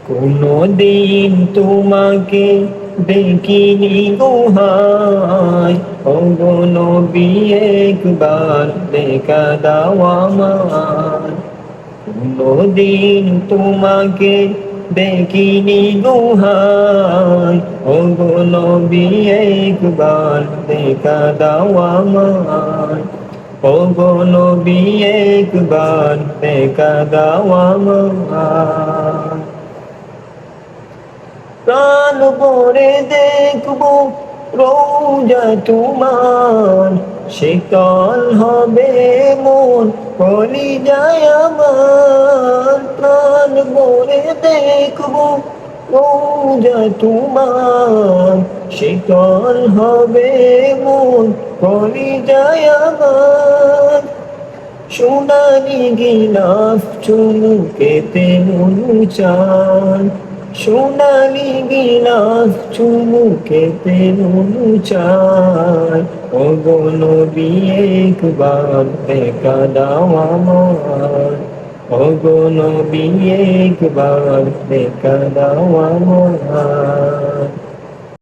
কোনো দিন তোমাকে দেখিনি গোহায়, ওগো নবী একবার দেখা দাও আমায়। কোনো দিন তোমাকে দেখিনি গোহায়, ওগো নবী একবার দেখা দাও আমায়। ওগো নবী একবার দেখা দাও আমায়। প্রাণ ভরে দেখবো রোজা তোমার, শীতল হবে মন কলিজায় আমার। প্রাণ ভরে দেখবো রোজা তোমার, শীতল হবে মন কলিজায় আমার। সোনালি গিলাফ চুমুকেতে মনু চান, সোনালি গিলাফ চুমুকেতে মনু চায়। ওগো নবী একবার দেখা দাও আমায়, ওগো নবী একবার দেখা দাও আমায়।